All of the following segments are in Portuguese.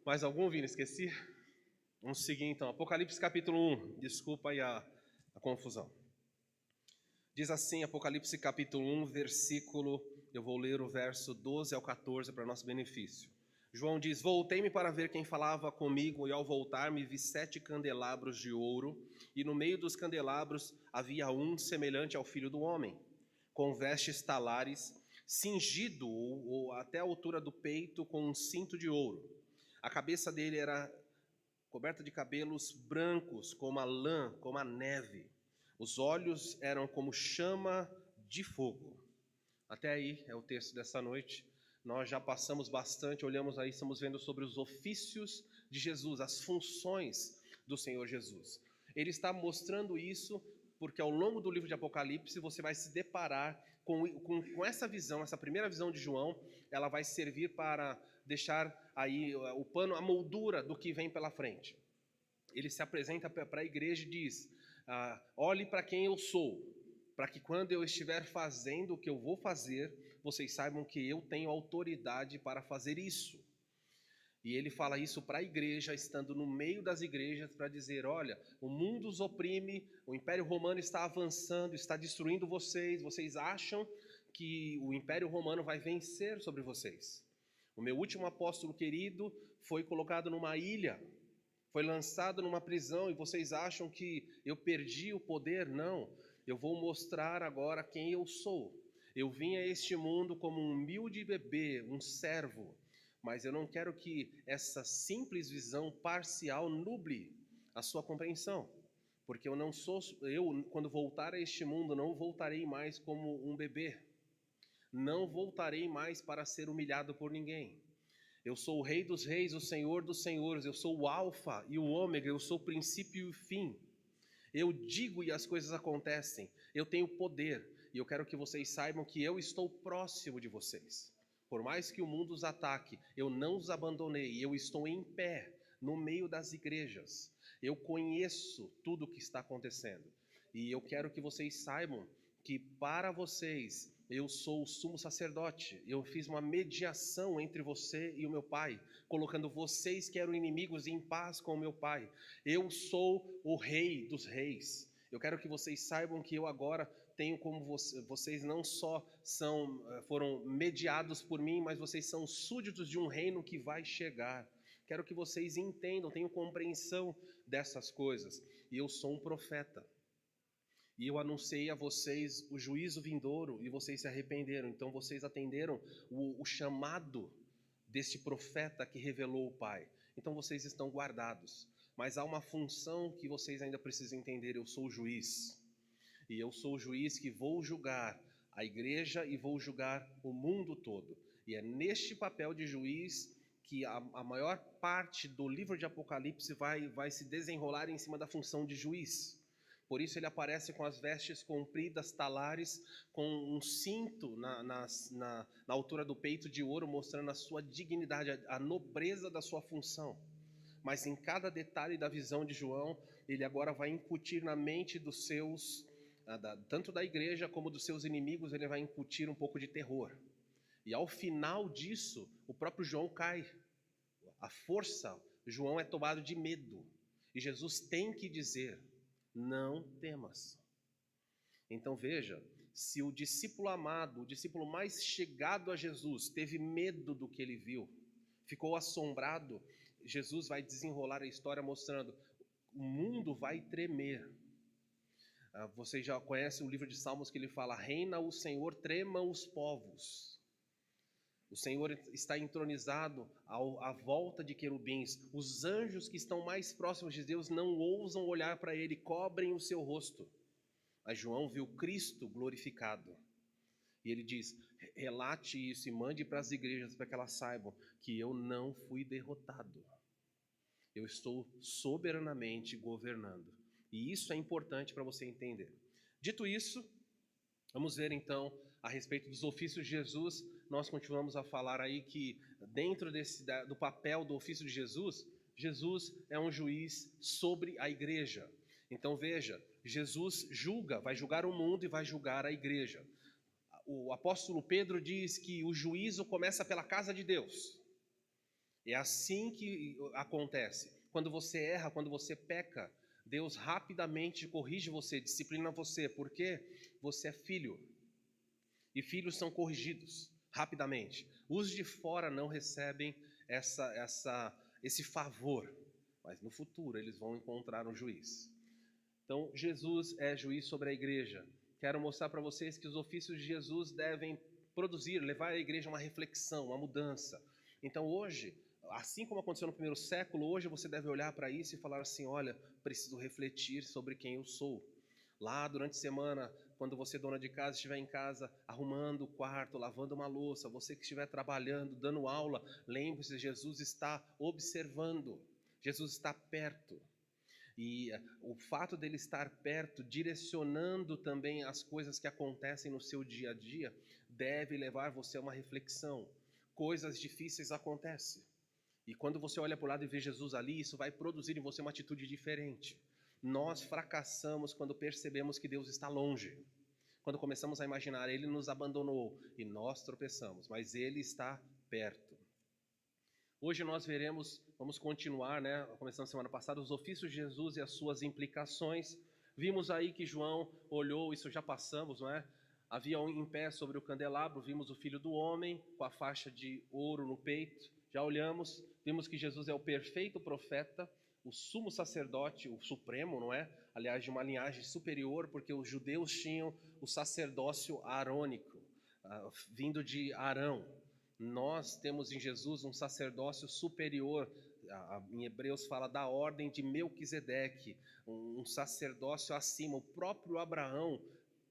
Mais algum, Vini? Esqueci? Vamos seguir então. Apocalipse capítulo 1. Desculpa aí a confusão. Diz assim, Apocalipse capítulo 1, versículo... Eu vou ler o verso 12 ao 14 para nosso benefício. João diz: Voltei-me para ver quem falava comigo, e ao voltar-me vi 7 candelabros de ouro, e no meio dos candelabros havia um semelhante ao Filho do Homem, com vestes talares, cingido ou até a altura do peito com um cinto de ouro. A cabeça dele era coberta de cabelos brancos, como a lã, como a neve. Os olhos eram como chama de fogo. Até aí é o texto dessa noite. Nós já passamos bastante, olhamos aí, estamos vendo sobre os ofícios de Jesus, as funções do Senhor Jesus. Ele está mostrando isso porque ao longo do livro de Apocalipse você vai se deparar com essa visão, essa primeira visão de João. Ela vai servir para deixar aí o pano, a moldura do que vem pela frente. Ele se apresenta para a igreja e diz: olhe para quem eu sou, para que quando eu estiver fazendo o que eu vou fazer, vocês saibam que eu tenho autoridade para fazer isso. E ele fala isso para a igreja, estando no meio das igrejas, para dizer: olha, o mundo os oprime, o Império Romano está avançando, está destruindo vocês, vocês acham que o Império Romano vai vencer sobre vocês. O meu último apóstolo querido foi colocado numa ilha, foi lançado numa prisão, e vocês acham que eu perdi o poder? Não, eu vou mostrar agora quem eu sou. Eu vim a este mundo como um humilde bebê, um servo, mas eu não quero que essa simples visão parcial nuble a sua compreensão, porque eu quando voltar a este mundo, não voltarei mais como um bebê, não voltarei mais para ser humilhado por ninguém. Eu sou o Rei dos Reis, o Senhor dos Senhores, eu sou o Alfa e o Ômega, eu sou o princípio e o fim. Eu digo e as coisas acontecem, eu tenho poder, e eu quero que vocês saibam que eu estou próximo de vocês. Por mais que o mundo os ataque, eu não os abandonei, eu estou em pé no meio das igrejas. Eu conheço tudo o que está acontecendo, e eu quero que vocês saibam que para vocês eu sou o sumo sacerdote. Eu fiz uma mediação entre você e o meu Pai, colocando vocês que eram inimigos em paz com o meu Pai. Eu sou o Rei dos Reis. Eu quero que vocês saibam que eu agora tenho como vocês não só foram mediados por mim, mas vocês são súditos de um reino que vai chegar. Quero que vocês entendam, tenham compreensão dessas coisas. E eu sou um profeta. E eu anunciei a vocês o juízo vindouro e vocês se arrependeram. Então vocês atenderam o chamado deste profeta que revelou o Pai. Então vocês estão guardados. Mas há uma função que vocês ainda precisam entender: eu sou o juiz. E eu sou o juiz que vou julgar a igreja e vou julgar o mundo todo. E é neste papel de juiz que a maior parte do livro de Apocalipse vai se desenrolar em cima da função de juiz. Por isso ele aparece com as vestes compridas, talares, com um cinto na altura do peito de ouro, mostrando a sua dignidade, a nobreza da sua função. Mas em cada detalhe da visão de João, ele agora vai incutir na mente dos seus, tanto da igreja como dos seus inimigos, ele vai incutir um pouco de terror. E ao final disso, o próprio João cai. A força, João é tomado de medo. E Jesus tem que dizer: não temas. Então veja, se o discípulo amado, o discípulo mais chegado a Jesus, teve medo do que ele viu, ficou assombrado, Jesus vai desenrolar a história mostrando: o mundo vai tremer. Você já conhece o livro de Salmos que ele fala: reina o Senhor, tremam os povos. O Senhor está entronizado à volta de querubins. Os anjos que estão mais próximos de Deus não ousam olhar para ele, cobrem o seu rosto. Mas João viu Cristo glorificado. E ele diz: relate isso e mande para as igrejas para que elas saibam que eu não fui derrotado. Eu estou soberanamente governando. E isso é importante para você entender. Dito isso, vamos ver então a respeito dos ofícios de Jesus. Nós continuamos a falar aí que dentro do papel do ofício de Jesus, Jesus é um juiz sobre a igreja. Então veja, Jesus vai julgar o mundo e vai julgar a igreja. O apóstolo Pedro diz que o juízo começa pela casa de Deus. É assim que acontece. Quando você erra, quando você peca, Deus rapidamente corrige você, disciplina você, porque você é filho. E filhos são corrigidos rapidamente. Os de fora não recebem esse favor, mas no futuro eles vão encontrar um juiz. Então, Jesus é juiz sobre a igreja. Quero mostrar para vocês que os ofícios de Jesus devem produzir, levar a igreja a uma reflexão, uma mudança. Então, hoje, assim como aconteceu no primeiro século, hoje você deve olhar para isso e falar assim: olha, preciso refletir sobre quem eu sou. Lá durante a semana, quando você, dona de casa, estiver em casa arrumando o quarto, lavando uma louça, você que estiver trabalhando, dando aula, lembre-se, Jesus está observando, Jesus está perto. E o fato dele estar perto, direcionando também as coisas que acontecem no seu dia a dia, deve levar você a uma reflexão. Coisas difíceis acontecem. E quando você olha para o lado e vê Jesus ali, isso vai produzir em você uma atitude diferente. Nós fracassamos quando percebemos que Deus está longe. Quando começamos a imaginar, Ele nos abandonou e nós tropeçamos, mas Ele está perto. Hoje nós veremos, vamos continuar, começando semana passada, os ofícios de Jesus e as suas implicações. Vimos aí que João olhou, isso já passamos, não é? Havia um em pé sobre o candelabro, vimos o Filho do Homem com a faixa de ouro no peito. Já olhamos, vimos que Jesus é o perfeito profeta, o sumo sacerdote, o supremo, não é? Aliás, de uma linhagem superior, porque os judeus tinham o sacerdócio arônico, vindo de Arão. Nós temos em Jesus um sacerdócio superior, em Hebreus fala da ordem de Melquisedeque, um sacerdócio acima. O próprio Abraão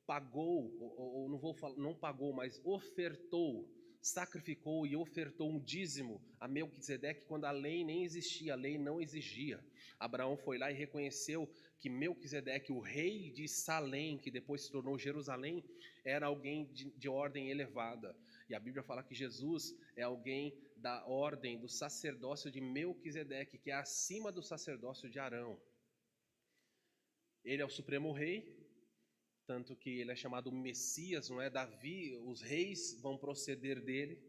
pagou, ou não pagou, mas ofertou, sacrificou e ofertou um dízimo a Melquisedeque quando a lei nem existia, a lei não exigia. Abraão foi lá e reconheceu que Melquisedeque, o rei de Salém, que depois se tornou Jerusalém, era alguém de ordem elevada. E a Bíblia fala que Jesus é alguém da ordem do sacerdócio de Melquisedeque, que é acima do sacerdócio de Arão. Ele é o supremo rei, tanto que ele é chamado Messias, não é? Davi, os reis vão proceder dele,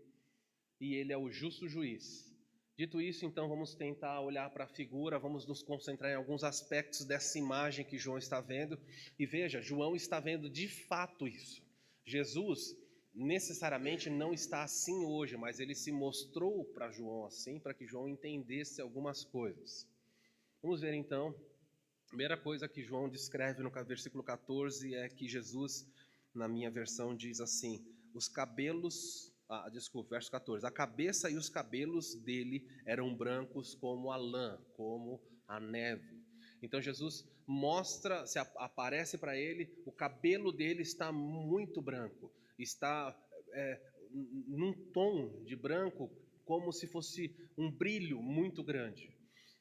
e ele é o justo juiz. Dito isso, então, vamos tentar olhar para a figura, vamos nos concentrar em alguns aspectos dessa imagem que João está vendo. E veja, João está vendo de fato isso. Jesus necessariamente não está assim hoje, mas ele se mostrou para João assim, para que João entendesse algumas coisas. Vamos ver então. A primeira coisa que João descreve no versículo 14 é que Jesus, na minha versão, diz assim: verso 14: a cabeça e os cabelos dele eram brancos como a lã, como a neve. Então Jesus mostra, aparece para ele, o cabelo dele está muito branco, está num tom de branco como se fosse um brilho muito grande.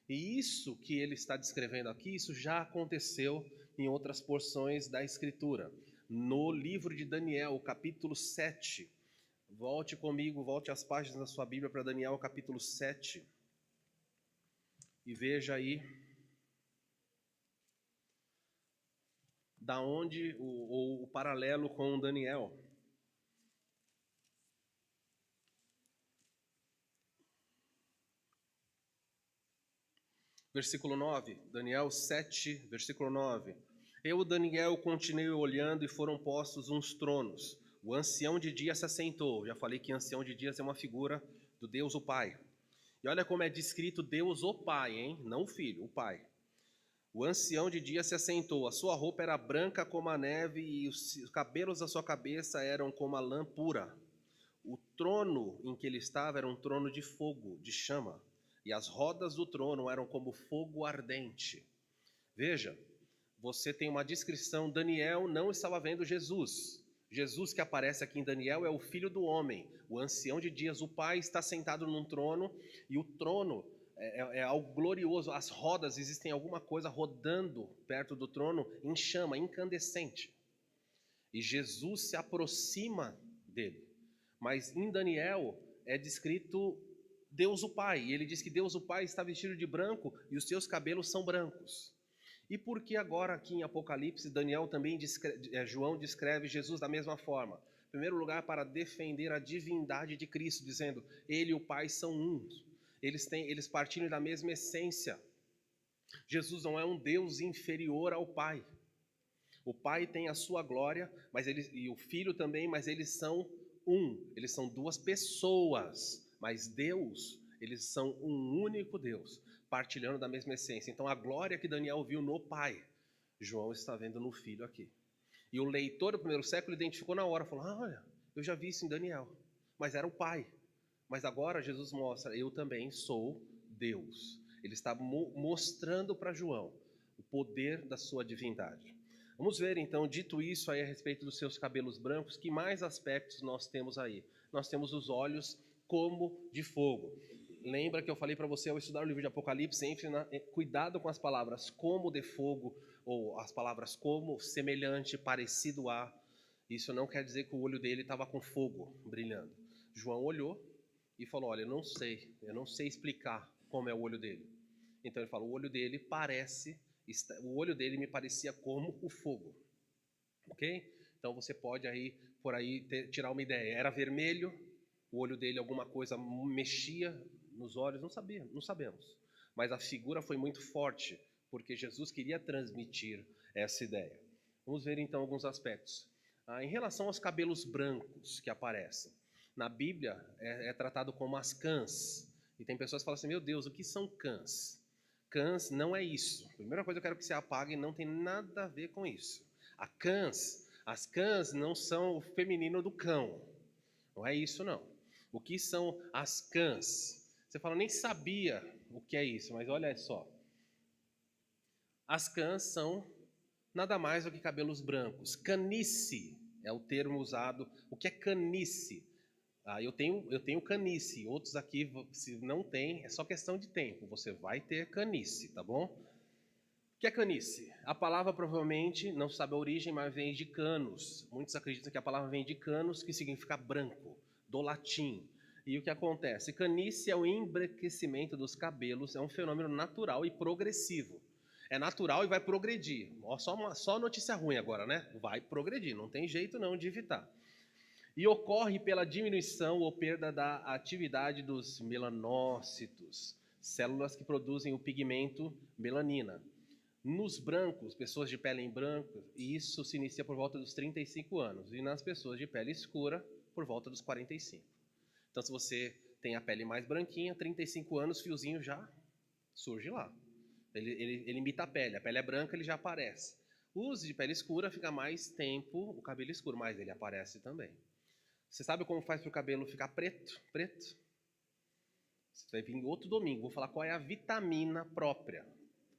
E isso que ele está descrevendo aqui, isso já aconteceu em outras porções da Escritura. No livro de Daniel, capítulo 7, volte comigo, volte as páginas da sua Bíblia para Daniel, capítulo 7, e veja aí da onde o paralelo com Daniel. Versículo 9, Daniel 7, versículo 9. Eu, Daniel, continuei olhando e foram postos uns tronos. O ancião de dias se assentou. Já falei que ancião de dias é uma figura do Deus o Pai. E olha como é descrito Deus o Pai, hein? Não o Filho, o Pai. O ancião de dias se assentou. A sua roupa era branca como a neve e os cabelos da sua cabeça eram como a lã pura. O trono em que ele estava era um trono de fogo, de chama. E as rodas do trono eram como fogo ardente. Veja, você tem uma descrição, Daniel não estava vendo Jesus. Jesus que aparece aqui em Daniel é o Filho do Homem, o ancião de dias. O Pai está sentado num trono, e o trono é algo glorioso. As rodas, existem alguma coisa rodando perto do trono em chama, incandescente. E Jesus se aproxima dele. Mas em Daniel é descrito Deus o Pai, e ele diz que Deus o Pai está vestido de branco e os seus cabelos são brancos. E por que agora aqui em Apocalipse, Daniel também João descreve Jesus da mesma forma? Em primeiro lugar, para defender a divindade de Cristo, dizendo, ele e o Pai são um. eles partilham da mesma essência. Jesus não é um Deus inferior ao Pai. O Pai tem a sua glória, e o Filho também, mas eles são eles são duas pessoas, mas Deus, eles são um único Deus, partilhando da mesma essência. Então a glória que Daniel viu no Pai, João está vendo no Filho aqui. E o leitor do primeiro século identificou na hora, falou, olha, eu já vi isso em Daniel, mas era o Pai. Mas agora Jesus mostra, eu também sou Deus. Ele está mostrando para João o poder da sua divindade. Vamos ver então, dito isso aí a respeito dos seus cabelos brancos, que mais aspectos nós temos aí? Nós temos os olhos como de fogo. Lembra que eu falei para você ao estudar o livro de Apocalipse, sempre cuidado com as palavras como de fogo, ou as palavras como, semelhante, parecido a. Isso não quer dizer que o olho dele estava com fogo brilhando. João olhou e falou, olha, eu não sei explicar como é o olho dele. Então ele fala, o olho dele me parecia como o fogo. Ok? Então você pode aí, por aí, tirar uma ideia. Era vermelho, o olho dele, alguma coisa mexia nos olhos, não sabemos. Mas a figura foi muito forte, porque Jesus queria transmitir essa ideia. Vamos ver então alguns aspectos. Em relação aos cabelos brancos que aparecem, na Bíblia é tratado como as cãs. E tem pessoas que falam assim, meu Deus, o que são cãs? Cãs não é isso. A primeira coisa que eu quero que você apague, não tem nada a ver com isso. As cãs não são o feminino do cão. Não é isso não. O que são as cãs? Você fala, nem sabia o que é isso, mas olha só. As cãs são nada mais do que cabelos brancos. Canice é o termo usado. O que é canice? Eu tenho canice. Outros aqui, se não tem, é só questão de tempo. Você vai ter canice, tá bom? O que é canice? A palavra provavelmente, não se sabe a origem, mas vem de canos. Muitos acreditam que a palavra vem de canos, que significa branco, do latim. E o que acontece? Canice é o embranquecimento dos cabelos, é um fenômeno natural e progressivo. É natural e vai progredir. Só notícia ruim agora, né? Vai progredir, não tem jeito não de evitar. E ocorre pela diminuição ou perda da atividade dos melanócitos, células que produzem o pigmento melanina. Nos brancos, pessoas de pele em branco, isso se inicia por volta dos 35 anos. E nas pessoas de pele escura, por volta dos 45. Então, se você tem a pele mais branquinha, 35 anos, fiozinho já surge lá. Ele imita a pele é branca, ele já aparece. Os de pele escura fica mais tempo o cabelo escuro, mas ele aparece também. Você sabe como faz para o cabelo ficar preto? Você vai vir outro domingo, vou falar qual é a vitamina própria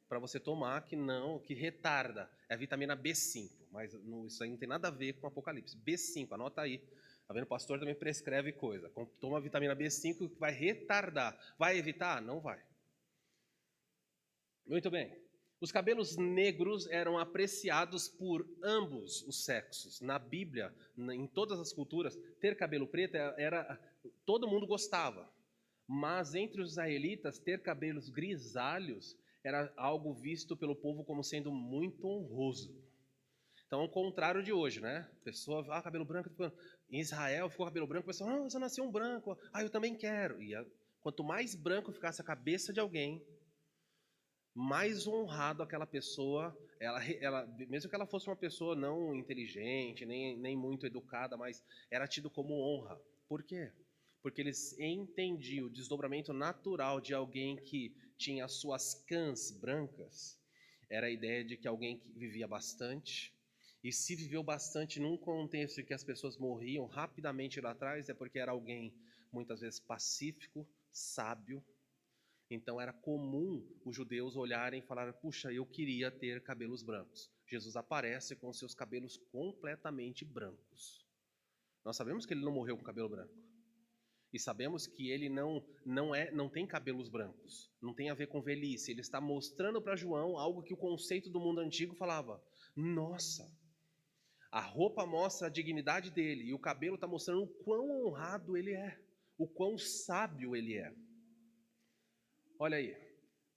para você tomar que retarda. É a vitamina B5, mas isso aí não tem nada a ver com Apocalipse. B5, anota aí. Tá vendo? O pastor também prescreve coisa. Toma a vitamina B5 que vai retardar. Vai evitar? Não vai. Muito bem. Os cabelos negros eram apreciados por ambos os sexos. Na Bíblia, em todas as culturas, ter cabelo preto todo mundo gostava. Mas entre os israelitas, ter cabelos grisalhos era algo visto pelo povo como sendo muito honroso. Então, ao contrário de hoje, né? A pessoa, cabelo branco. Em Israel ficou cabelo branco, a pessoa, você nasceu um branco. Eu também quero. E quanto mais branco ficasse a cabeça de alguém, mais honrado aquela pessoa, mesmo que ela fosse uma pessoa não inteligente, nem muito educada, mas era tido como honra. Por quê? Porque eles entendiam o desdobramento natural de alguém que tinha as suas cãs brancas. Era a ideia de que alguém que vivia bastante, e se viveu bastante num contexto em que as pessoas morriam rapidamente lá atrás, é porque era alguém muitas vezes pacífico, sábio. Então era comum os judeus olharem e falarem, puxa, eu queria ter cabelos brancos. Jesus aparece com seus cabelos completamente brancos. Nós sabemos que ele não morreu com cabelo branco. E sabemos que ele não tem cabelos brancos. Não tem a ver com velhice. Ele está mostrando para João algo que o conceito do mundo antigo falava. Nossa, a roupa mostra a dignidade dele. E o cabelo está mostrando o quão honrado ele é. O quão sábio ele é. Olha aí,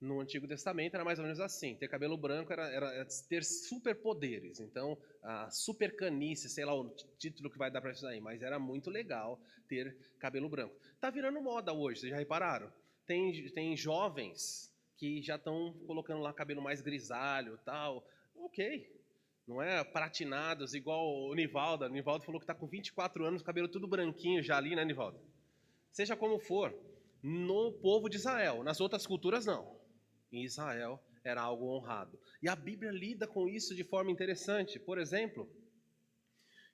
no Antigo Testamento era mais ou menos assim, ter cabelo branco era ter superpoderes, então a supercanice, sei lá o título que vai dar para isso aí, mas era muito legal ter cabelo branco. Tá virando moda hoje, vocês já repararam? Tem jovens que já estão colocando lá cabelo mais grisalho e tal. Ok. Não é platinados igual o Nivaldo. O Nivaldo falou que está com 24 anos, cabelo tudo branquinho já ali, né, Nivaldo? Seja como for, no povo de Israel, nas outras culturas não. Em Israel era algo honrado. E a Bíblia lida com isso de forma interessante. Por exemplo,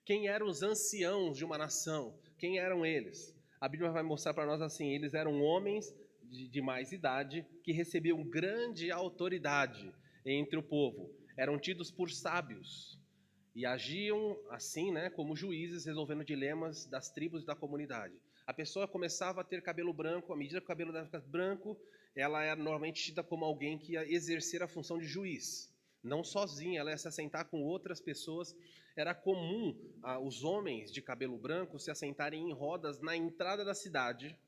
quem eram os anciãos de uma nação? Quem eram eles? A Bíblia vai mostrar para nós assim, eles eram homens de mais idade que recebiam grande autoridade entre o povo. Eram tidos por sábios e agiam assim, né, como juízes, resolvendo dilemas das tribos e da comunidade. A pessoa começava a ter cabelo branco, à medida que o cabelo dela ficava branco, ela era normalmente tida como alguém que ia exercer a função de juiz. Não sozinha, ela ia se assentar com outras pessoas. Era comum os homens de cabelo branco se assentarem em rodas na entrada da cidade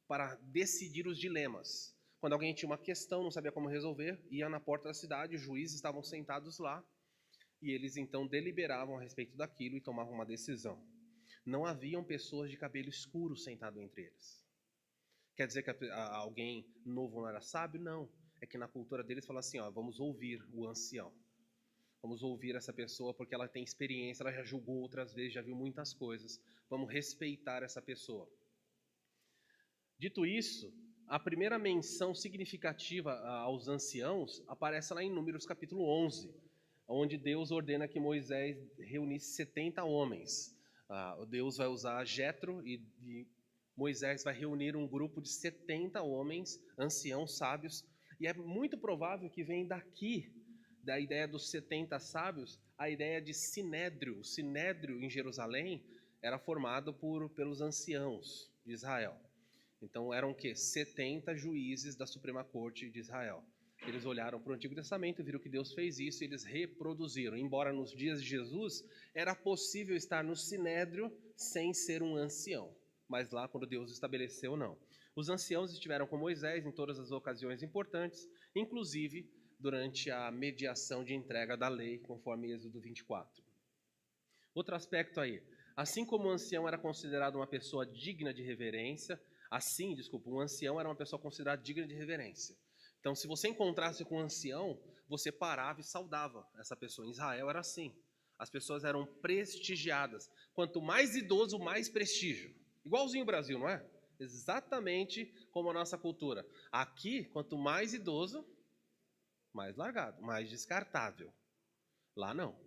para decidir os dilemas. Quando alguém tinha uma questão, não sabia como resolver, ia na porta da cidade, os juízes estavam sentados lá, e eles então deliberavam a respeito daquilo e tomavam uma decisão. Não haviam pessoas de cabelo escuro sentado entre eles. Quer dizer que alguém novo não era sábio? Não. É que na cultura deles fala assim, ó, vamos ouvir o ancião. Vamos ouvir essa pessoa porque ela tem experiência, ela já julgou outras vezes, já viu muitas coisas. Vamos respeitar essa pessoa. Dito isso, a primeira menção significativa aos anciãos aparece lá em Números capítulo 11, onde Deus ordena que Moisés reunisse 70 homens. Deus vai usar Jetro e Moisés vai reunir um grupo de 70 homens, anciãos, sábios, e é muito provável que venha daqui, da ideia dos 70 sábios, a ideia de sinédrio. O sinédrio em Jerusalém era formado pelos anciãos de Israel. Então eram o quê? 70 juízes da Suprema Corte de Israel. Eles olharam para o Antigo Testamento, viram que Deus fez isso e eles reproduziram. Embora nos dias de Jesus era possível estar no sinédrio sem ser um ancião. Mas lá, quando Deus estabeleceu, não. Os anciãos estiveram com Moisés em todas as ocasiões importantes, inclusive durante a mediação de entrega da lei, conforme Êxodo 24. Outro aspecto aí. Assim como o ancião era considerado uma pessoa digna de reverência, um ancião era uma pessoa considerada digna de reverência. Então, se você encontrasse com um ancião, você parava e saudava essa pessoa. Em Israel era assim. As pessoas eram prestigiadas. Quanto mais idoso, mais prestígio. Igualzinho o Brasil, não é? Exatamente como a nossa cultura. Aqui, quanto mais idoso, mais largado, mais descartável. Lá não.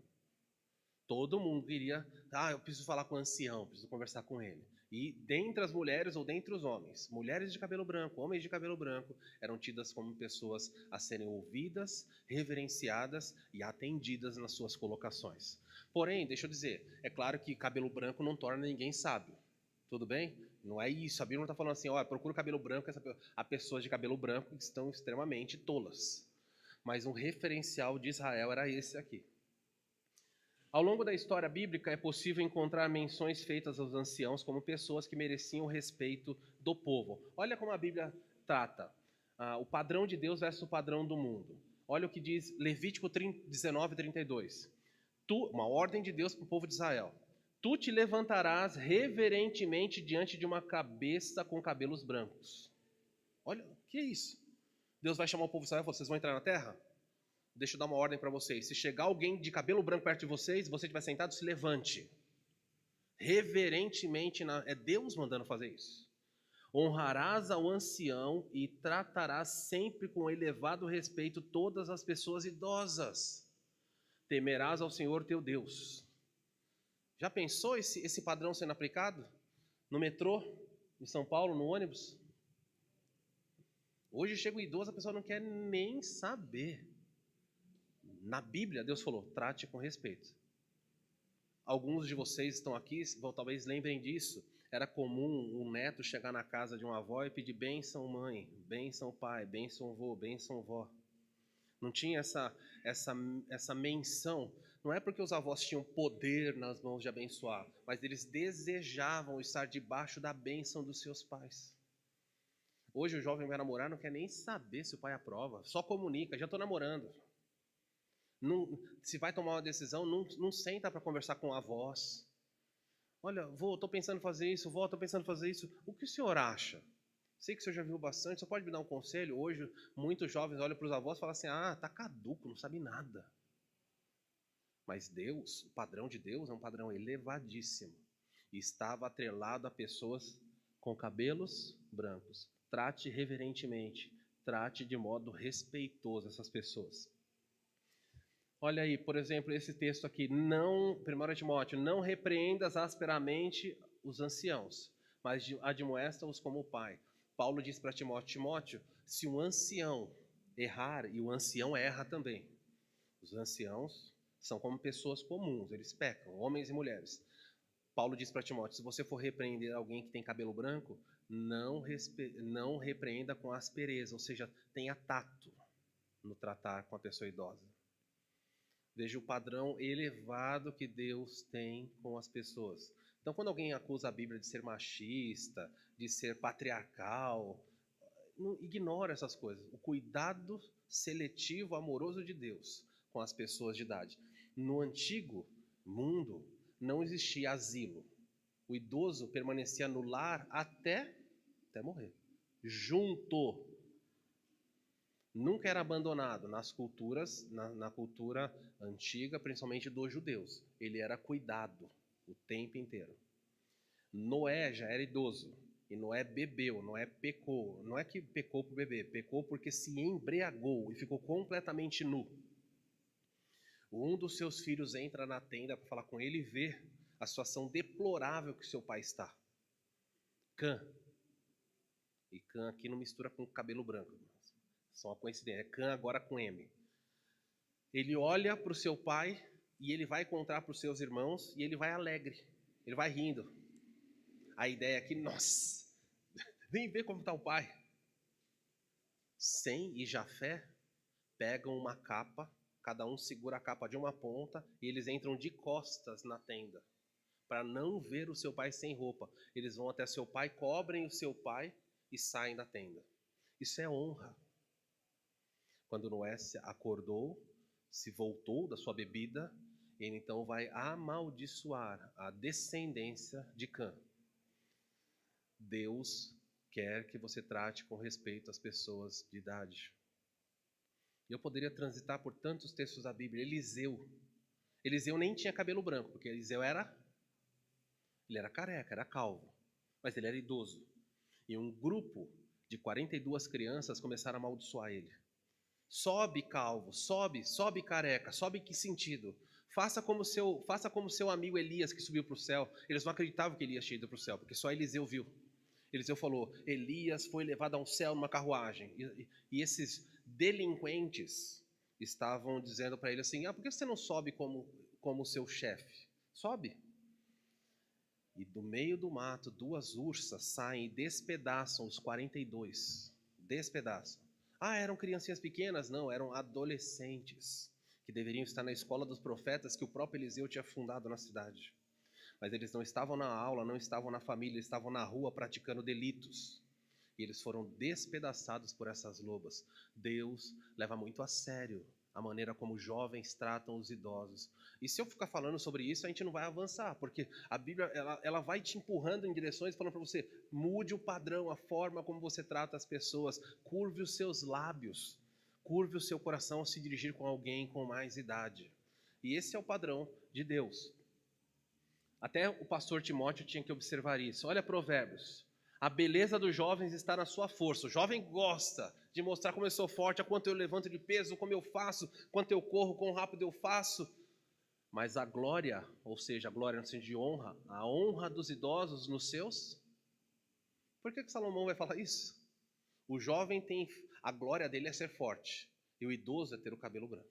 Todo mundo queria, eu preciso falar com o ancião, preciso conversar com ele. E dentre as mulheres ou dentre os homens, mulheres de cabelo branco, homens de cabelo branco, eram tidas como pessoas a serem ouvidas, reverenciadas e atendidas nas suas colocações. Porém, deixa eu dizer, é claro que cabelo branco não torna ninguém sábio. Tudo bem? Não é isso. A Bíblia não está falando assim, procura cabelo branco, há pessoas de cabelo branco que estão extremamente tolas. Mas um referencial de Israel era esse aqui. Ao longo da história bíblica é possível encontrar menções feitas aos anciãos como pessoas que mereciam o respeito do povo. Olha como a Bíblia trata o padrão de Deus versus o padrão do mundo. Olha o que diz Levítico 19:32. Uma ordem de Deus para o povo de Israel. Tu te levantarás reverentemente diante de uma cabeça com cabelos brancos. Olha, o que é isso? Deus vai chamar o povo de Israel e falar, vocês vão entrar na terra? Deixa eu dar uma ordem para vocês. Se chegar alguém de cabelo branco perto de vocês, você estiver sentado, se levante. Reverentemente, é Deus mandando fazer isso. Honrarás ao ancião e tratarás sempre com elevado respeito todas as pessoas idosas. Temerás ao Senhor teu Deus. Já pensou esse padrão sendo aplicado? No metrô, em São Paulo, no ônibus? Hoje chega o idoso, a pessoa não quer nem saber. Na Bíblia, Deus falou, trate com respeito. Alguns de vocês estão aqui, talvez lembrem disso. Era comum um neto chegar na casa de uma avó e pedir bênção mãe, bênção pai, bênção vô, bênção vó. Não tinha essa menção. Não é porque os avós tinham poder nas mãos de abençoar, mas eles desejavam estar debaixo da bênção dos seus pais. Hoje o jovem vai namorar, não quer nem saber se o pai aprova, só comunica, já estou namorando. Não, se vai tomar uma decisão, não senta para conversar com avós. Olha, vô, estou pensando em fazer isso, vó, estou pensando em fazer isso. O que o senhor acha? Sei que o senhor já viu bastante, só pode me dar um conselho? Hoje, muitos jovens olham para os avós e falam assim, tá caduco, não sabe nada. Mas Deus, o padrão de Deus é um padrão elevadíssimo. E estava atrelado a pessoas com cabelos brancos. Trate reverentemente, trate de modo respeitoso essas pessoas. Olha aí, por exemplo, esse texto aqui, 1 Timóteo, não repreendas asperamente os anciãos, mas admoesta-os como pai. Paulo diz para Timóteo, Timóteo, se um ancião errar, e o ancião erra também, os anciãos são como pessoas comuns, eles pecam, homens e mulheres. Paulo diz para Timóteo, se você for repreender alguém que tem cabelo branco, não repreenda com aspereza, ou seja, tenha tato no tratar com a pessoa idosa. Veja o padrão elevado que Deus tem com as pessoas. Então, quando alguém acusa a Bíblia de ser machista, de ser patriarcal, não ignora essas coisas. O cuidado seletivo, amoroso de Deus com as pessoas de idade. No antigo mundo, não existia asilo. O idoso permanecia no lar até morrer. Junto. Nunca era abandonado nas culturas, na cultura antiga, principalmente dos judeus. Ele era cuidado o tempo inteiro. Noé já era idoso. E Noé bebeu, Noé pecou. Não é que pecou por beber, pecou porque se embriagou e ficou completamente nu. Um dos seus filhos entra na tenda para falar com ele e vê a situação deplorável que seu pai está. Cã. E Cã aqui não mistura com cabelo branco. Só uma coincidência, é Cã agora com M. Ele olha para o seu pai e ele vai contar para os seus irmãos e ele vai alegre, ele vai rindo. A ideia aqui, nossa, vem ver como está o pai. Sem e Jafé pegam uma capa, cada um segura a capa de uma ponta e eles entram de costas na tenda para não ver o seu pai sem roupa. Eles vão até seu pai, cobrem o seu pai e saem da tenda. Isso é honra. Quando Noé se acordou, se voltou da sua bebida, ele então vai amaldiçoar a descendência de Cã. Deus quer que você trate com respeito as pessoas de idade. Eu poderia transitar por tantos textos da Bíblia. Eliseu nem tinha cabelo branco, porque Eliseu ele era careca, era calvo, mas ele era idoso. E um grupo de 42 crianças começaram a amaldiçoar ele. Sobe calvo, sobe careca, sobe em que sentido? Faça como seu amigo Elias que subiu para o céu. Eles não acreditavam que Elias tinha ido para o céu, porque só Eliseu viu. Eliseu falou, Elias foi levado ao céu numa carruagem. E esses delinquentes estavam dizendo para ele assim, por que você não sobe como seu chefe? Sobe. E do meio do mato, 2 ursas saem e despedaçam os 42. Despedaçam. Eram criancinhas pequenas? Não, eram adolescentes que deveriam estar na escola dos profetas que o próprio Eliseu tinha fundado na cidade. Mas eles não estavam na aula, não estavam na família, eles estavam na rua praticando delitos. E eles foram despedaçados por essas lobas. Deus leva muito a sério a maneira como jovens tratam os idosos. E se eu ficar falando sobre isso, a gente não vai avançar, porque a Bíblia ela vai te empurrando em direções, falando para você, mude o padrão, a forma como você trata as pessoas, curve os seus lábios, curve o seu coração ao se dirigir com alguém com mais idade. E esse é o padrão de Deus. Até o pastor Timóteo tinha que observar isso. Olha Provérbios. A beleza dos jovens está na sua força. O jovem gosta de mostrar como eu sou forte, a quanto eu levanto de peso, como eu faço, quanto eu corro, quão rápido eu faço. Mas a glória, ou seja, a glória no sentido de honra, a honra dos idosos nos seus... Por que Salomão vai falar isso? O jovem tem... A glória dele é ser forte. E o idoso é ter o cabelo branco.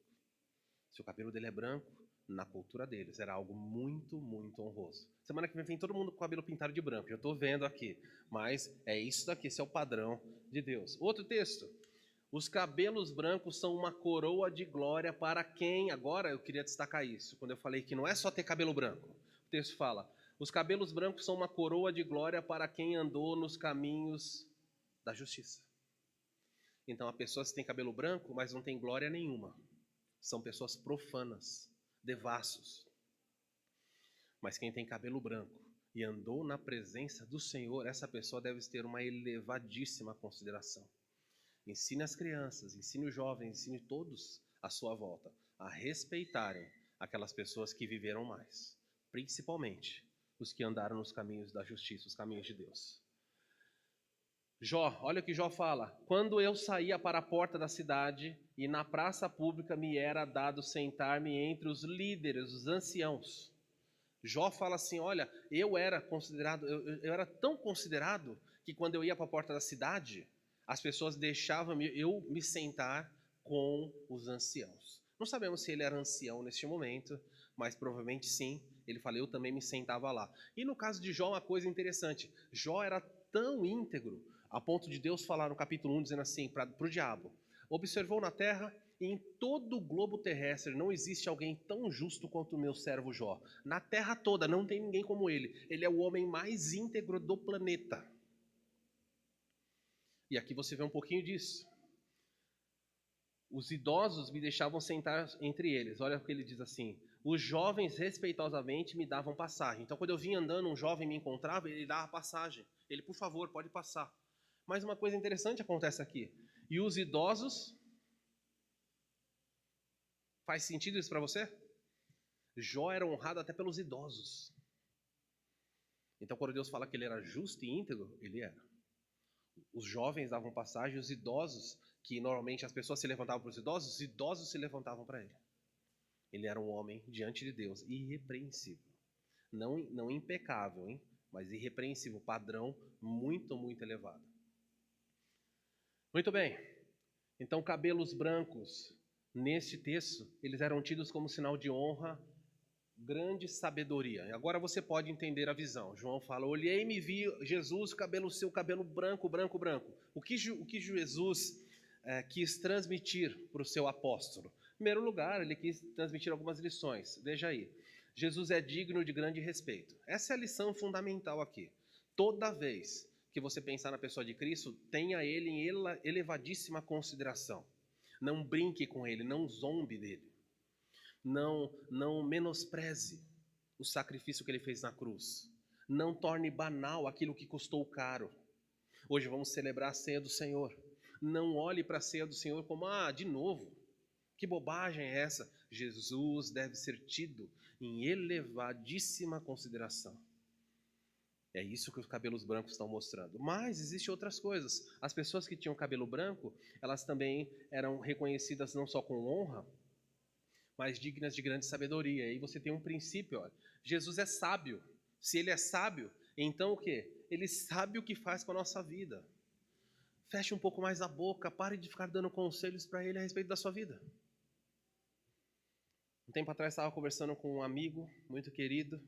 Se o cabelo dele é branco, na cultura deles era algo muito, muito honroso. Semana que vem todo mundo com o cabelo pintado de branco, eu estou vendo aqui. Mas é isso daqui, esse é o padrão de Deus. Outro texto. Os cabelos brancos são uma coroa de glória para quem... Agora eu queria destacar isso, quando eu falei que não é só ter cabelo branco. O texto fala, os cabelos brancos são uma coroa de glória para quem andou nos caminhos da justiça. Então, há pessoas que têm cabelo branco, mas não têm glória nenhuma. São pessoas profanas, devassos. Mas quem tem cabelo branco e andou na presença do Senhor, essa pessoa deve ter uma elevadíssima consideração. Ensine as crianças, ensine os jovens, ensine todos à sua volta a respeitarem aquelas pessoas que viveram mais, principalmente os que andaram nos caminhos da justiça, os caminhos de Deus. Jó, olha o que Jó fala: quando eu saía para a porta da cidade e na praça pública me era dado sentar-me entre os líderes, os anciãos. Jó fala assim: olha, eu era tão considerado que quando eu ia para a porta da cidade, as pessoas deixavam eu me sentar com os anciãos. Não sabemos se ele era ancião neste momento, mas provavelmente sim. Ele fala: eu também me sentava lá. E no caso de Jó, uma coisa interessante: Jó era tão íntegro, a ponto de Deus falar no capítulo 1, dizendo assim para o diabo: observou na terra, e em todo o globo terrestre não existe alguém tão justo quanto o meu servo Jó. Na terra toda não tem ninguém como ele. Ele é o homem mais íntegro do planeta. E aqui você vê um pouquinho disso. Os idosos me deixavam sentar entre eles. Olha o que ele diz assim: os jovens respeitosamente me davam passagem. Então quando eu vinha andando, um jovem me encontrava, ele dava passagem. Ele: por favor, pode passar. Mas uma coisa interessante acontece aqui: e os idosos... Faz sentido isso para você? Jó era honrado até pelos idosos. Então quando Deus fala que ele era justo e íntegro, ele era. Os jovens davam passagem, os idosos, que normalmente as pessoas se levantavam para os idosos se levantavam para ele. Ele era um homem diante de Deus irrepreensível. Não impecável, hein? Mas irrepreensível, padrão muito, muito elevado. Muito bem. Então, cabelos brancos, neste texto, eles eram tidos como sinal de honra, grande sabedoria. Agora você pode entender a visão. João fala: olhei e me vi Jesus, seu cabelo branco, branco, branco. O que Jesus quis transmitir para o seu apóstolo? Em primeiro lugar, ele quis transmitir algumas lições. Veja aí: Jesus é digno de grande respeito. Essa é a lição fundamental aqui. Toda vez que você pensar na pessoa de Cristo, tenha ele em elevadíssima consideração. Não brinque com ele, não zombe dele. Não menospreze o sacrifício que ele fez na cruz. Não torne banal aquilo que custou caro. Hoje vamos celebrar a ceia do Senhor. Não olhe para a ceia do Senhor como: de novo, que bobagem é essa? Jesus deve ser tido em elevadíssima consideração. É isso que os cabelos brancos estão mostrando. Mas existem outras coisas. As pessoas que tinham cabelo branco, elas também eram reconhecidas não só com honra, mas dignas de grande sabedoria. E aí você tem um princípio: olha, Jesus é sábio. Se ele é sábio, então o quê? Ele sabe o que faz com a nossa vida. Feche um pouco mais a boca, pare de ficar dando conselhos para ele a respeito da sua vida. Um tempo atrás estava conversando com um amigo muito querido,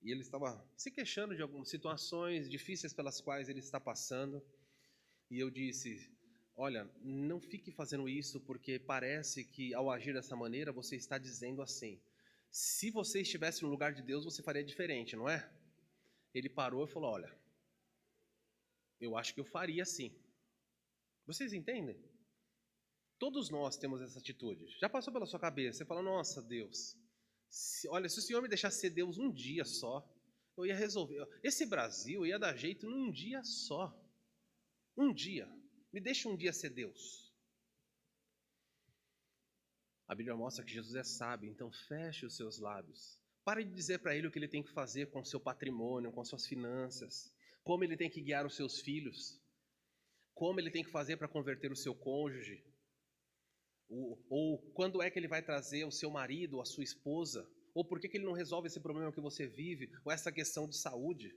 e ele estava se queixando de algumas situações difíceis pelas quais ele está passando. E eu disse: olha, não fique fazendo isso, porque parece que ao agir dessa maneira você está dizendo assim: se você estivesse no lugar de Deus, você faria diferente, não é? Ele parou e falou: olha, eu acho que eu faria assim. Vocês entendem? Todos nós temos essa atitude. Já passou pela sua cabeça? Você fala: nossa, Deus, se o Senhor me deixasse ser Deus um dia só, eu ia resolver. Esse Brasil ia dar jeito num dia só. Um dia. Me deixa um dia ser Deus. A Bíblia mostra que Jesus é sábio, então feche os seus lábios. Pare de dizer para ele o que ele tem que fazer com o seu patrimônio, com suas finanças, como ele tem que guiar os seus filhos, como ele tem que fazer para converter o seu cônjuge, ou quando é que ele vai trazer o seu marido, a sua esposa, ou por que ele não resolve esse problema que você vive, ou essa questão de saúde.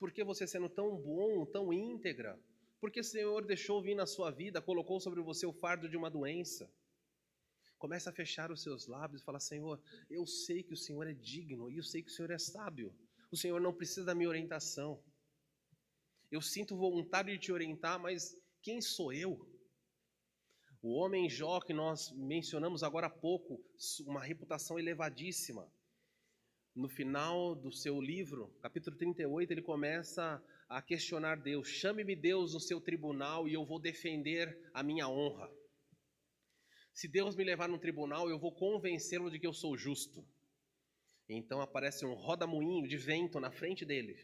Por que você, sendo tão bom, tão íntegra, porque o Senhor deixou vir na sua vida, colocou sobre você o fardo de uma doença? Começa a fechar os seus lábios e fala: Senhor, eu sei que o Senhor é digno, e eu sei que o Senhor é sábio. O Senhor não precisa da minha orientação. Eu sinto vontade de te orientar, mas quem sou eu? O homem Jó, que nós mencionamos agora há pouco, uma reputação elevadíssima. No final do seu livro, capítulo 38, ele começa a questionar Deus: chame-me Deus no seu tribunal e eu vou defender a minha honra. Se Deus me levar num tribunal, eu vou convencê-lo de que eu sou justo. Então aparece um rodamuinho de vento na frente dele.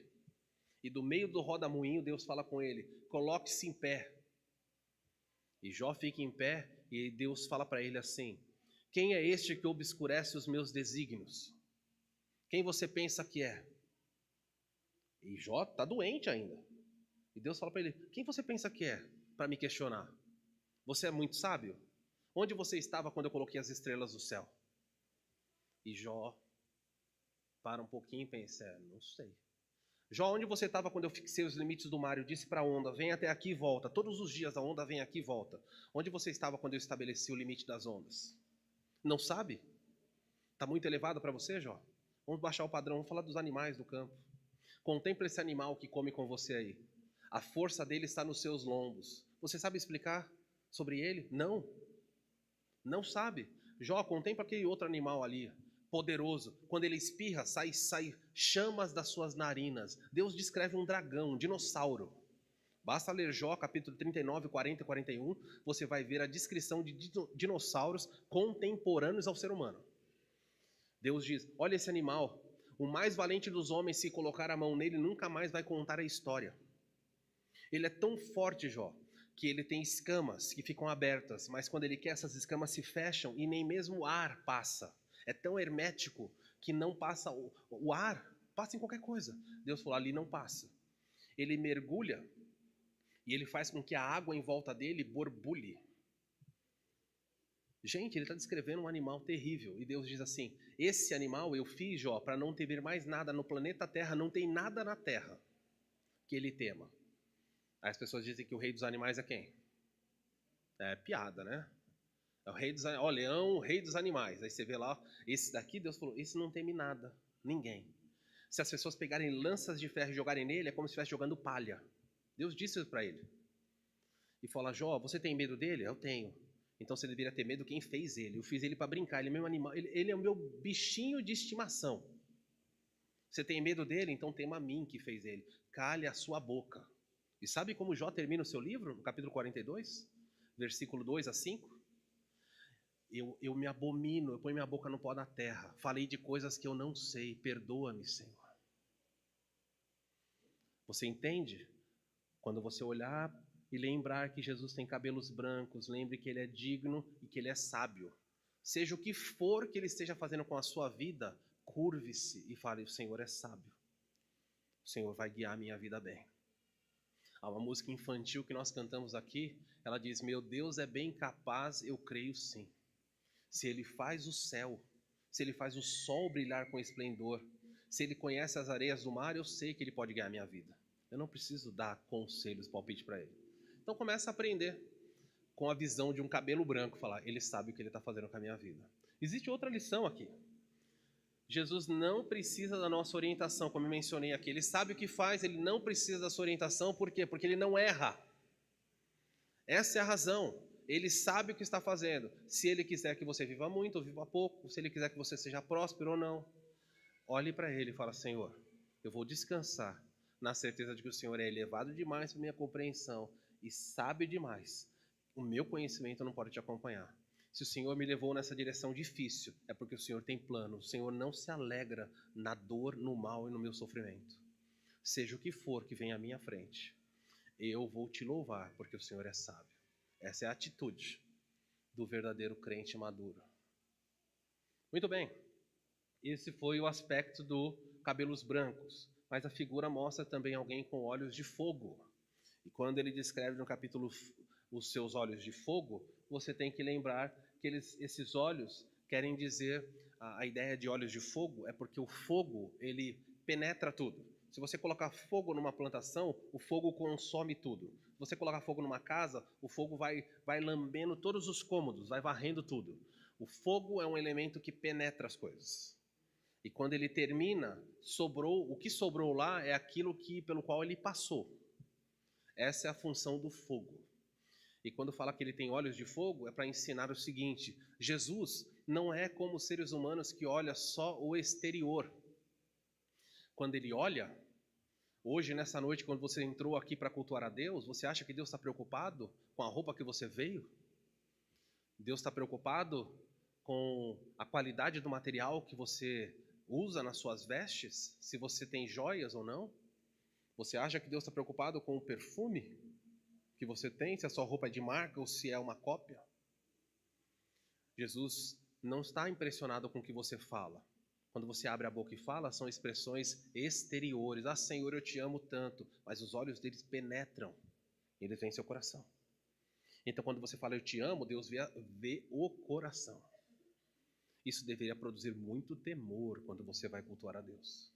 E do meio do rodamuinho, Deus fala com ele: coloque-se em pé. E Jó fica em pé e Deus fala para ele assim: quem é este que obscurece os meus desígnios? Quem você pensa que é? E Jó está doente ainda. E Deus fala para ele: quem você pensa que é para me questionar? Você é muito sábio? Onde você estava quando eu coloquei as estrelas do céu? E Jó para um pouquinho e pensa: não sei. Jó, onde você estava quando eu fixei os limites do mar? Eu disse para a onda: vem até aqui e volta. Todos os dias a onda vem aqui e volta. Onde você estava quando eu estabeleci o limite das ondas? Não sabe? Está muito elevado para você, Jó? Vamos baixar o padrão, vamos falar dos animais do campo. Contempla esse animal que come com você aí. A força dele está nos seus lombos. Você sabe explicar sobre ele? Não. Não sabe. Jó, contempla aquele outro animal ali, poderoso. Quando ele espirra, sai chamas das suas narinas. Deus descreve um dragão, um dinossauro. Basta ler Jó, capítulo 39, 40 e 41, você vai ver a descrição de dinossauros contemporâneos ao ser humano. Deus diz: olha esse animal, o mais valente dos homens, se colocar a mão nele, nunca mais vai contar a história. Ele é tão forte, Jó, que ele tem escamas que ficam abertas, mas quando ele quer, essas escamas se fecham e nem mesmo o ar passa. É tão hermético que não passa o ar, passa em qualquer coisa. Deus falou: ali não passa. Ele mergulha e ele faz com que a água em volta dele borbulhe. Gente, ele está descrevendo um animal terrível. E Deus diz assim: esse animal eu fiz, Jó, para não temer mais nada no planeta Terra. Não tem nada na Terra que ele tema. Aí as pessoas dizem que o rei dos animais é quem? É piada, né? É o rei dos animais. Ó, leão, o rei dos animais. Aí você vê lá, esse daqui, Deus falou: esse não teme nada, ninguém. Se as pessoas pegarem lanças de ferro e jogarem nele, é como se estivesse jogando palha. Deus disse isso para ele. E fala: Jó, você tem medo dele? Eu tenho. Então você deveria ter medo quem fez ele. Eu fiz ele para brincar, ele é meu animal, ele é o meu bichinho de estimação. Você tem medo dele? Então tema a mim que fez ele. Cale a sua boca. E sabe como Jó termina o seu livro? No capítulo 42, versículo 2 a 5. Eu me abomino, eu ponho minha boca no pó da terra. Falei de coisas que eu não sei. Perdoa-me, Senhor. Você entende? Quando você olhar e lembrar que Jesus tem cabelos brancos, lembre que ele é digno e que ele é sábio. Seja o que for que ele esteja fazendo com a sua vida, curve-se e fale: o Senhor é sábio. O Senhor vai guiar a minha vida bem. Há uma música infantil que nós cantamos aqui, ela diz: meu Deus é bem capaz, eu creio sim. Se ele faz o céu, se ele faz o sol brilhar com esplendor, se ele conhece as areias do mar, eu sei que ele pode guiar a minha vida. Eu não preciso dar conselhos, palpite para ele. Então começa a aprender com a visão de um cabelo branco, falar: ele sabe o que ele está fazendo com a minha vida. Existe outra lição aqui. Jesus não precisa da nossa orientação, como eu mencionei aqui. Ele sabe o que faz, ele não precisa da sua orientação. Por quê? Porque ele não erra. Essa é a razão. Ele sabe o que está fazendo. Se ele quiser que você viva muito ou viva pouco, se ele quiser que você seja próspero ou não, olhe para ele e fala: Senhor, eu vou descansar na certeza de que o Senhor é elevado demais para minha compreensão e sabe demais. O meu conhecimento não pode te acompanhar. Se o Senhor me levou nessa direção difícil, é porque o Senhor tem plano. O Senhor não se alegra na dor, no mal e no meu sofrimento. Seja o que for que venha à minha frente, eu vou te louvar, porque o Senhor é sábio. Essa é a atitude do verdadeiro crente maduro. Muito bem. Esse foi o aspecto do cabelos brancos. Mas a figura mostra também alguém com olhos de fogo. E quando ele descreve no capítulo os seus olhos de fogo, você tem que lembrar que esses olhos querem dizer, a ideia de olhos de fogo é porque o fogo, ele penetra tudo. Se você colocar fogo numa plantação, o fogo consome tudo. Se você colocar fogo numa casa, o fogo vai lambendo todos os cômodos, vai varrendo tudo. O fogo é um elemento que penetra as coisas. E quando ele termina, o que sobrou lá é aquilo pelo qual ele passou. Essa é a função do fogo. E quando fala que ele tem olhos de fogo, é para ensinar o seguinte: Jesus não é como os seres humanos que olha só o exterior. Quando ele olha, hoje nessa noite, quando você entrou aqui para cultuar a Deus, você acha que Deus está preocupado com a roupa que você veio? Deus está preocupado com a qualidade do material que você usa nas suas vestes? Se você tem joias ou não? Você acha que Deus está preocupado com o perfume que você tem? Se a sua roupa é de marca ou se é uma cópia? Jesus não está impressionado com o que você fala. Quando você abre a boca e fala, são expressões exteriores. Ah, Senhor, eu te amo tanto. Mas os olhos deles penetram. Eles veem seu coração. Então, quando você fala eu te amo, Deus vê o coração. Isso deveria produzir muito temor quando você vai cultuar a Deus.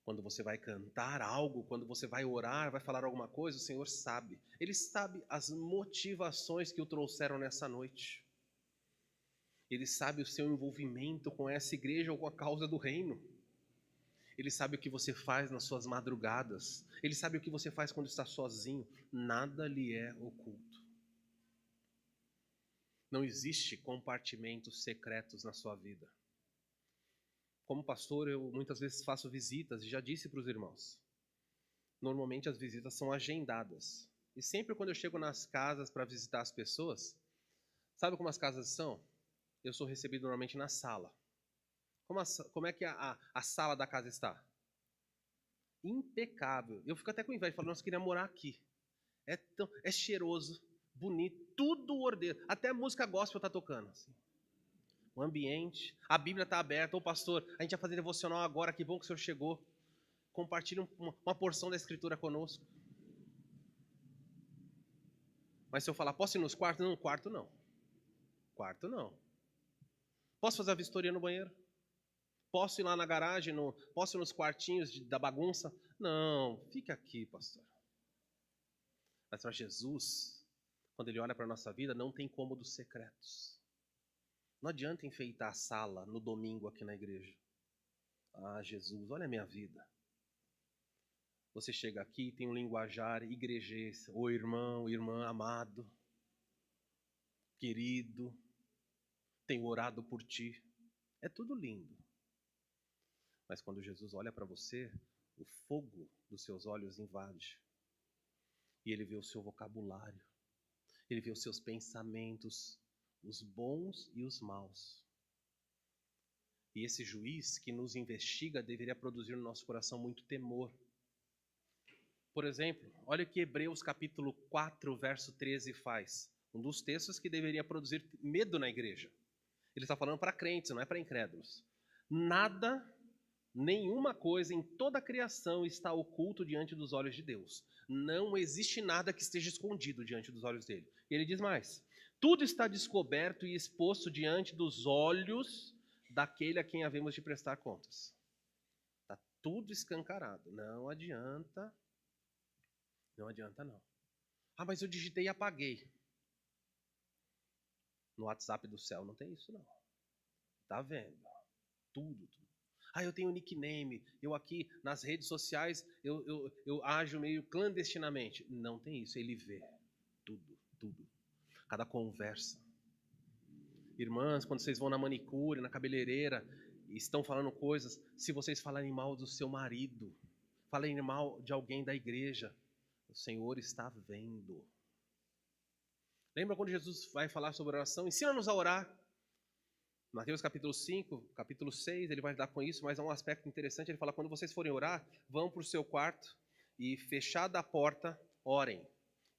Quando você vai cantar algo, quando você vai orar, vai falar alguma coisa, o Senhor sabe. Ele sabe as motivações que o trouxeram nessa noite. Ele sabe o seu envolvimento com essa igreja ou com a causa do reino. Ele sabe o que você faz nas suas madrugadas. Ele sabe o que você faz quando está sozinho. Nada lhe é oculto. Não existe compartimentos secretos na sua vida. Como pastor, eu muitas vezes faço visitas e já disse para os irmãos. Normalmente as visitas são agendadas. E sempre quando eu chego nas casas para visitar as pessoas, sabe como as casas são? Eu sou recebido normalmente na sala. Como é que a sala da casa está? Impecável. Eu fico até com inveja, falando, nossa, queria morar aqui. É cheiroso, bonito, tudo ordeiro. Até a música gospel está tocando. Assim. O ambiente, a Bíblia está aberta. Ô pastor, a gente vai fazer devocional agora, que bom que o senhor chegou. Compartilhe uma porção da escritura conosco. Mas se eu falar, posso ir nos quartos? Não, quarto não. Quarto não. Posso fazer a vistoria no banheiro? Posso ir lá na garagem? Posso ir nos quartinhos da bagunça? Não, fica aqui, pastor. Mas para Jesus, quando Ele olha para a nossa vida, não tem cômodos secretos. Não adianta enfeitar a sala no domingo aqui na igreja. Ah, Jesus, olha a minha vida. Você chega aqui, tem um linguajar igrejês. Ô irmão, irmã amado, querido, tenho orado por ti. É tudo lindo. Mas quando Jesus olha para você, o fogo dos seus olhos invade. E Ele vê o seu vocabulário. Ele vê os seus pensamentos, os bons e os maus. E esse juiz que nos investiga deveria produzir no nosso coração muito temor. Por exemplo, olha o que Hebreus capítulo 4, verso 13 faz. Um dos textos que deveria produzir medo na igreja. Ele está falando para crentes, não é para incrédulos. Nada, nenhuma coisa em toda a criação está oculto diante dos olhos de Deus. Não existe nada que esteja escondido diante dos olhos dele. E ele diz mais: tudo está descoberto e exposto diante dos olhos daquele a quem havemos de prestar contas. Está tudo escancarado. Não adianta. Não adianta não. Ah, mas eu digitei e apaguei. No WhatsApp do céu não tem isso não. Tá vendo? Tudo. Ah, eu tenho nickname. Eu aqui nas redes sociais eu ajo meio clandestinamente. Não tem isso. Ele vê tudo. Cada conversa. Irmãs, quando vocês vão na manicure, na cabeleireira, e estão falando coisas, se vocês falarem mal do seu marido, falarem mal de alguém da igreja, o Senhor está vendo. Lembra quando Jesus vai falar sobre oração? Ensina-nos a orar. Mateus capítulo 5, capítulo 6, ele vai lidar com isso, mas há um aspecto interessante. Ele fala, quando vocês forem orar, vão para o seu quarto e, fechada a porta, orem.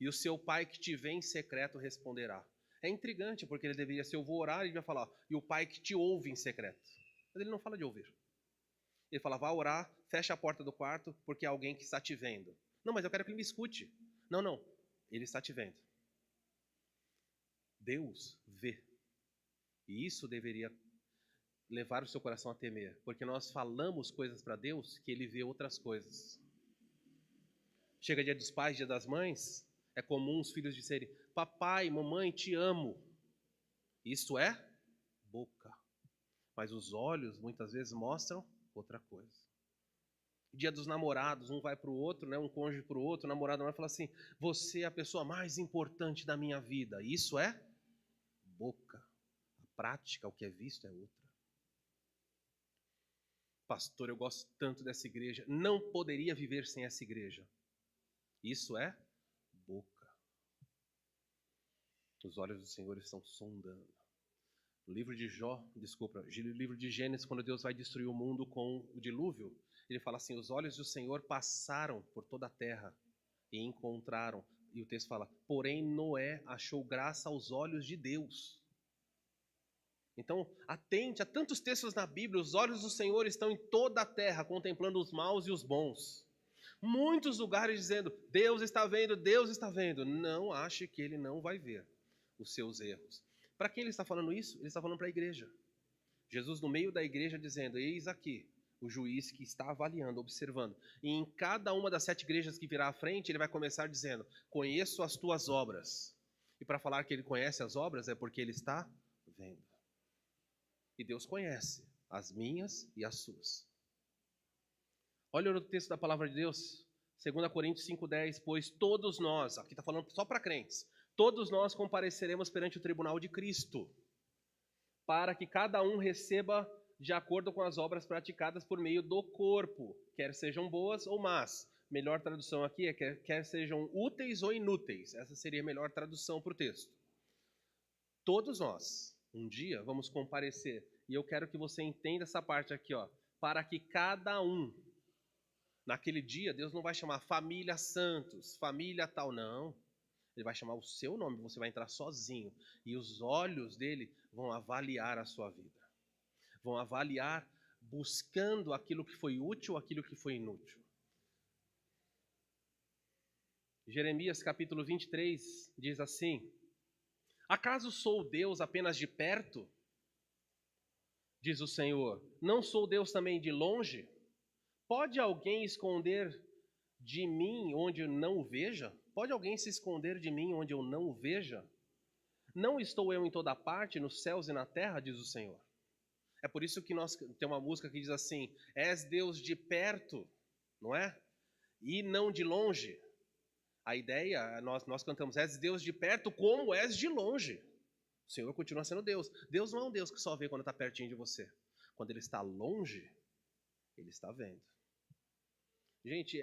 E o seu pai que te vê em secreto responderá. É intrigante, porque ele deveria ser, eu vou orar, e ele vai falar, e o pai que te ouve em secreto. Mas ele não fala de ouvir. Ele fala, vá orar, fecha a porta do quarto, porque é alguém que está te vendo. Não, mas eu quero que ele me escute. Não, ele está te vendo. Deus vê. E isso deveria levar o seu coração a temer, porque nós falamos coisas para Deus que Ele vê outras coisas. Chega dia dos pais, dia das mães, é comum os filhos disserem, papai, mamãe, te amo. Isso é boca. Mas os olhos muitas vezes mostram outra coisa. Dia dos namorados, um vai para o outro, né? Um cônjuge para o outro, o namorado vai falar assim, você é a pessoa mais importante da minha vida. Isso é boca. A prática, o que é visto é outra. Pastor, eu gosto tanto dessa igreja, não poderia viver sem essa igreja. Isso é boca. Os olhos do Senhor estão sondando. livro de livro de Gênesis, quando Deus vai destruir o mundo com o dilúvio, ele fala assim, os olhos do Senhor passaram por toda a terra e encontraram, e o texto fala, porém Noé achou graça aos olhos de Deus. Então, atente a tantos textos na Bíblia, os olhos do Senhor estão em toda a terra, contemplando os maus e os bons. Muitos lugares dizendo, Deus está vendo, Deus está vendo. Não ache que Ele não vai ver os seus erros. Para quem Ele está falando isso? Ele está falando para a igreja. Jesus no meio da igreja dizendo, eis aqui o juiz que está avaliando, observando. E em cada uma das 7 igrejas que virá à frente, Ele vai começar dizendo, conheço as tuas obras. E para falar que Ele conhece as obras é porque Ele está vendo. E Deus conhece as minhas e as suas. Olha o texto da palavra de Deus, 2 Coríntios 5,10, pois todos nós, aqui está falando só para crentes, todos nós compareceremos perante o tribunal de Cristo, para que cada um receba de acordo com as obras praticadas por meio do corpo, quer sejam boas ou más. Melhor tradução aqui é quer sejam úteis ou inúteis. Essa seria a melhor tradução para o texto. Todos nós, um dia, vamos comparecer. E eu quero que você entenda essa parte aqui, ó. Para que cada um, naquele dia, Deus não vai chamar família Santos, família tal, não. Ele vai chamar o seu nome, você vai entrar sozinho. E os olhos dele vão avaliar a sua vida. Vão avaliar buscando aquilo que foi útil, aquilo que foi inútil. Jeremias capítulo 23 diz assim, acaso sou Deus apenas de perto? Diz o Senhor, não sou Deus também de longe? Pode alguém esconder de mim onde eu não o veja? Pode alguém se esconder de mim onde eu não o veja? Não estou eu em toda parte, nos céus e na terra, diz o Senhor. É por isso que nós tem uma música que diz assim, és Deus de perto, não é? E não de longe. A ideia, nós cantamos, és Deus de perto como és de longe. O Senhor continua sendo Deus. Deus não é um Deus que só vê quando está pertinho de você. Quando Ele está longe, Ele está vendo. Gente,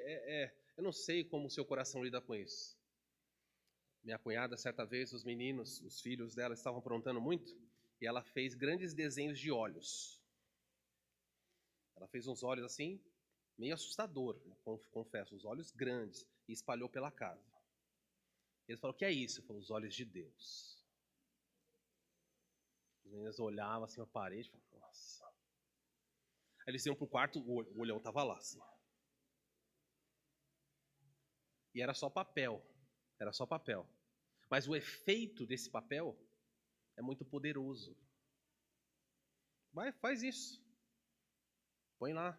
eu não sei como o seu coração lida com isso. Minha cunhada, certa vez, os meninos, os filhos dela estavam aprontando muito, e ela fez grandes desenhos de olhos. Ela fez uns olhos assim, meio assustador, confesso, os olhos grandes, e espalhou pela casa. Eles falaram, o que é isso? Eu falei, os olhos de Deus. Os meninos olhavam assim na parede e falavam, nossa. Aí eles iam pro quarto, o olhão estava lá, assim. E era só papel. Era só papel. Mas o efeito desse papel é muito poderoso. Vai, faz isso. Põe lá.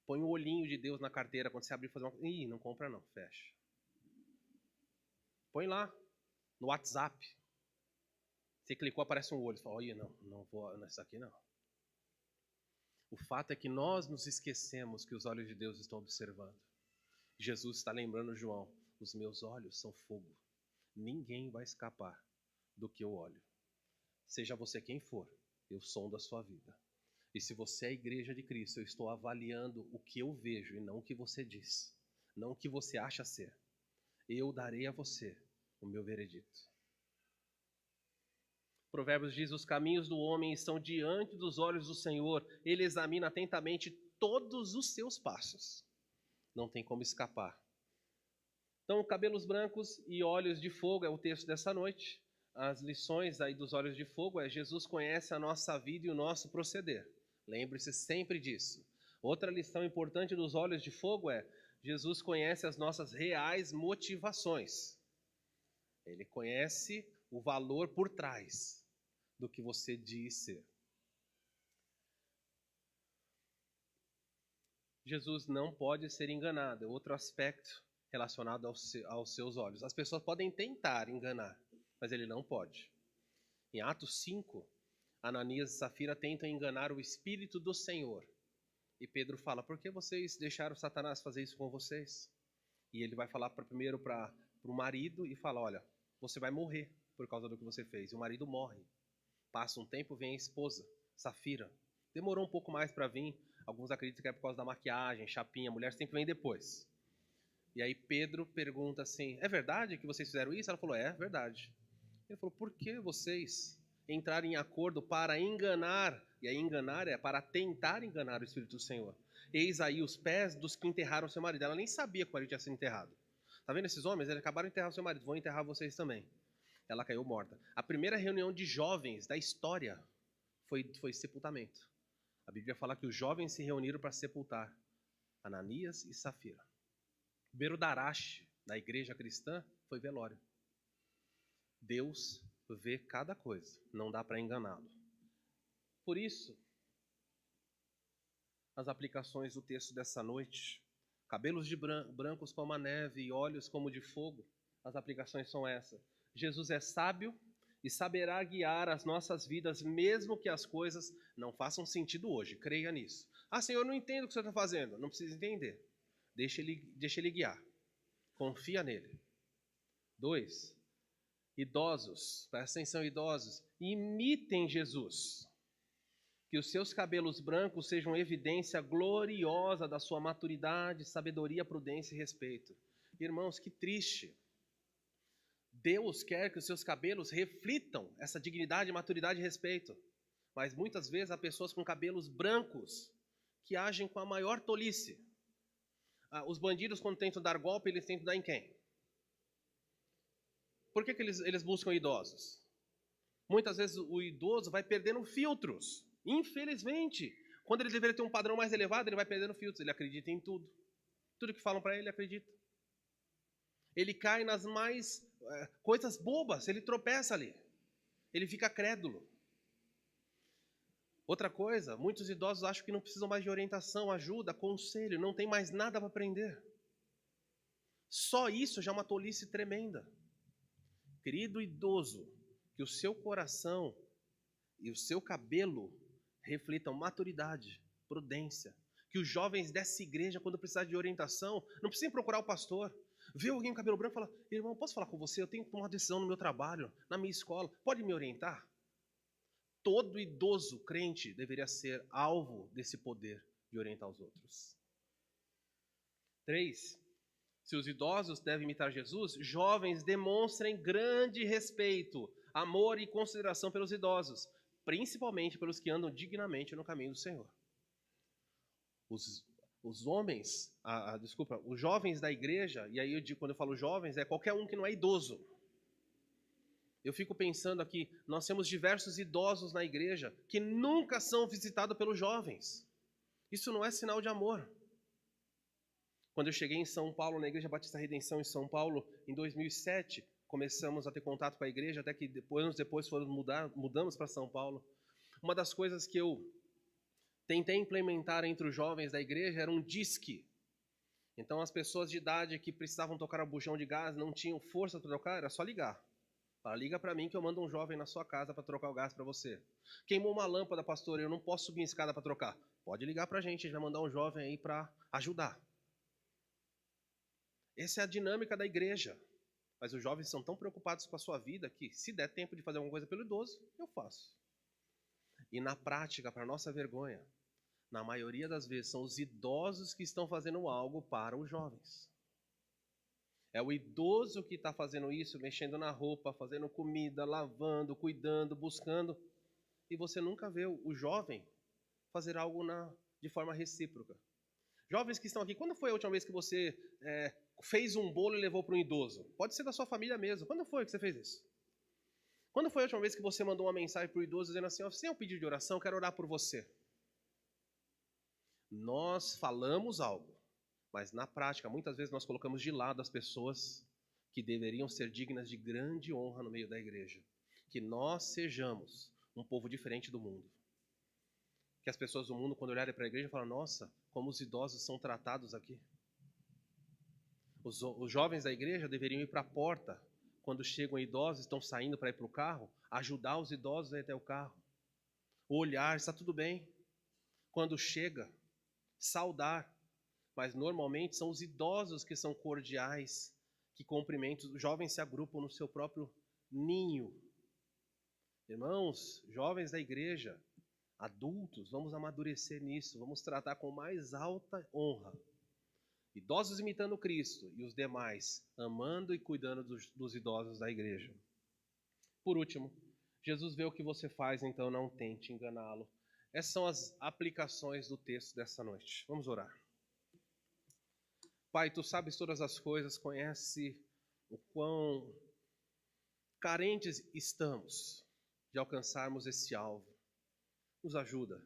Põe o olhinho de Deus na carteira quando você abrir e fazer uma... Ih, não compra não, fecha. Põe lá. No WhatsApp. Você clicou, aparece um olho. Você fala, olha, não vou nessa aqui não. O fato é que nós nos esquecemos que os olhos de Deus estão observando. Jesus está lembrando João, os meus olhos são fogo. Ninguém vai escapar do que eu olho. Seja você quem for, eu sondo a sua vida. E se você é a igreja de Cristo, eu estou avaliando o que eu vejo e não o que você diz. Não o que você acha ser. Eu darei a você o meu veredito. Provérbios diz, os caminhos do homem estão diante dos olhos do Senhor. Ele examina atentamente todos os seus passos. Não tem como escapar. Então, cabelos brancos e olhos de fogo é o texto dessa noite. As lições aí dos olhos de fogo é Jesus conhece a nossa vida e o nosso proceder. Lembre-se sempre disso. Outra lição importante dos olhos de fogo é Jesus conhece as nossas reais motivações. Ele conhece o valor por trás do que você diz ser. Jesus não pode ser enganado. É outro aspecto relacionado aos seus olhos. As pessoas podem tentar enganar, mas ele não pode. Em Atos 5, Ananias e Safira tentam enganar o Espírito do Senhor. E Pedro fala, por que vocês deixaram Satanás fazer isso com vocês? E ele vai falar primeiro para o marido e fala, olha, você vai morrer por causa do que você fez. E o marido morre. Passa um tempo, vem a esposa, Safira. Demorou um pouco mais para vir. Alguns acreditam que é por causa da maquiagem, chapinha. A mulher sempre vem depois. E aí Pedro pergunta assim, é verdade que vocês fizeram isso? Ela falou, é verdade. Ele falou, por que vocês entrar em acordo para enganar, e aí enganar é para tentar enganar o Espírito do Senhor. Eis aí os pés dos que enterraram seu marido. Ela nem sabia que o marido tinha sido enterrado. Tá vendo esses homens? Eles acabaram de enterrar o seu marido, vão enterrar vocês também. Ela caiu morta. A primeira reunião de jovens da história foi sepultamento. A Bíblia fala que os jovens se reuniram para sepultar Ananias e Safira. O primeiro darache da igreja cristã foi velório. Deus vê cada coisa, não dá para enganá-lo. Por isso, as aplicações do texto dessa noite, cabelos de brancos como a neve e olhos como de fogo, as aplicações são essas. Jesus é sábio e saberá guiar as nossas vidas, mesmo que as coisas não façam sentido hoje. Creia nisso. Ah, Senhor, eu não entendo o que o Senhor está fazendo. Não precisa entender. Deixa ele guiar. Confia nele. 2. Idosos, presta atenção, idosos, imitem Jesus. Que os seus cabelos brancos sejam evidência gloriosa da sua maturidade, sabedoria, prudência e respeito. Irmãos, que triste. Deus quer que os seus cabelos reflitam essa dignidade, maturidade e respeito. Mas muitas vezes há pessoas com cabelos brancos que agem com a maior tolice. Os bandidos, quando tentam dar golpe, eles tentam dar em quem? Por que eles buscam idosos? Muitas vezes o idoso vai perdendo filtros. Infelizmente, quando ele deveria ter um padrão mais elevado, ele vai perdendo filtros. Ele acredita em tudo. Tudo que falam para ele, ele acredita. Ele cai nas mais coisas bobas, ele tropeça ali. Ele fica crédulo. Outra coisa, muitos idosos acham que não precisam mais de orientação, ajuda, conselho, não tem mais nada para aprender. Só isso já é uma tolice tremenda. Querido idoso, que o seu coração e o seu cabelo reflitam maturidade, prudência. Que os jovens dessa igreja, quando precisar de orientação, não precisem procurar o pastor. Vê alguém com cabelo branco e fala: irmão, posso falar com você? Eu tenho que tomar uma decisão no meu trabalho, na minha escola. Pode me orientar? Todo idoso crente deveria ser alvo desse poder de orientar os outros. 3. Se os idosos devem imitar Jesus, jovens demonstrem grande respeito, amor e consideração pelos idosos, principalmente pelos que andam dignamente no caminho do Senhor. Os homens, os jovens da igreja, e aí eu digo, quando eu falo jovens, é qualquer um que não é idoso. Eu fico pensando aqui, nós temos diversos idosos na igreja que nunca são visitados pelos jovens. Isso não é sinal de amor. Quando eu cheguei em São Paulo, na Igreja Batista Redenção em São Paulo, em 2007, começamos a ter contato com a igreja, até que anos depois mudamos para São Paulo. Uma das coisas que eu tentei implementar entre os jovens da igreja era um disque. Então as pessoas de idade que precisavam tocar o bujão de gás, não tinham força para trocar, era só ligar. Liga para mim que eu mando um jovem na sua casa para trocar o gás para você. Queimou uma lâmpada, pastor, eu não posso subir em escada para trocar. Pode ligar para a gente vai mandar um jovem aí para ajudar. Essa é a dinâmica da igreja. Mas os jovens são tão preocupados com a sua vida que, se der tempo de fazer alguma coisa pelo idoso, eu faço. E na prática, para nossa vergonha, na maioria das vezes, são os idosos que estão fazendo algo para os jovens. É o idoso que está fazendo isso, mexendo na roupa, fazendo comida, lavando, cuidando, buscando. E você nunca vê o jovem fazer algo de forma recíproca. Jovens que estão aqui, quando foi a última vez que você fez um bolo e levou para um idoso? Pode ser da sua família mesmo. Quando foi que você fez isso? Quando foi a última vez que você mandou uma mensagem para o idoso dizendo assim: sem um pedido de oração, eu quero orar por você? Nós falamos algo, mas na prática, muitas vezes nós colocamos de lado as pessoas que deveriam ser dignas de grande honra no meio da igreja. Que nós sejamos um povo diferente do mundo. Que as pessoas do mundo, quando olharem para a igreja, falam: nossa, como os idosos são tratados aqui. Os jovens da igreja deveriam ir para a porta, quando chegam idosos, estão saindo para ir para o carro, ajudar os idosos a ir até o carro. Olhar, está tudo bem. Quando chega, saudar. Mas normalmente são os idosos que são cordiais, que cumprimentam. Os jovens se agrupam no seu próprio ninho. Irmãos, jovens da igreja, adultos, vamos amadurecer nisso, vamos tratar com mais alta honra. Idosos imitando Cristo e os demais amando e cuidando dos idosos da igreja. Por último, Jesus vê o que você faz, então não tente enganá-lo. Essas são as aplicações do texto dessa noite. Vamos orar. Pai, tu sabes todas as coisas, conhece o quão carentes estamos de alcançarmos esse alvo. Nos ajuda.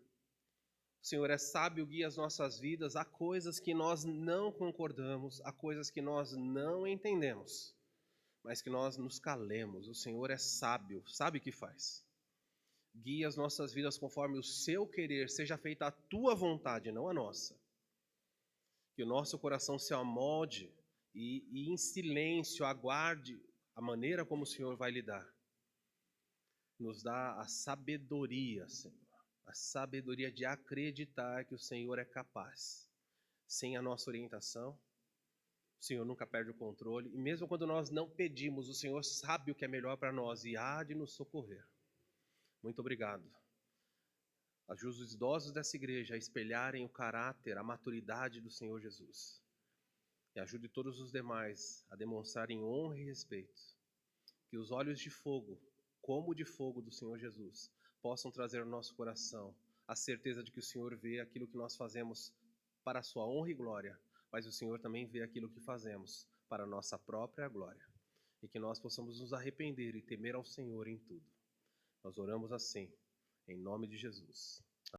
O Senhor é sábio, guia as nossas vidas. Há coisas que nós não concordamos, há coisas que nós não entendemos, mas que nós nos calemos. O Senhor é sábio, sabe o que faz. Guia as nossas vidas conforme o seu querer, seja feita a tua vontade, não a nossa. Que o nosso coração se amolde e em silêncio aguarde a maneira como o Senhor vai lidar. Nos dá a sabedoria, Senhor. A sabedoria de acreditar que o Senhor é capaz. Sem a nossa orientação, o Senhor nunca perde o controle. E mesmo quando nós não pedimos, o Senhor sabe o que é melhor para nós e há de nos socorrer. Muito obrigado. Ajude os idosos dessa igreja a espelharem o caráter, a maturidade do Senhor Jesus. E ajude todos os demais a demonstrarem honra e respeito. Que os olhos de fogo, como de fogo do Senhor Jesus, possam trazer ao nosso coração a certeza de que o Senhor vê aquilo que nós fazemos para a sua honra e glória, mas o Senhor também vê aquilo que fazemos para a nossa própria glória. E que nós possamos nos arrepender e temer ao Senhor em tudo. Nós oramos assim, em nome de Jesus.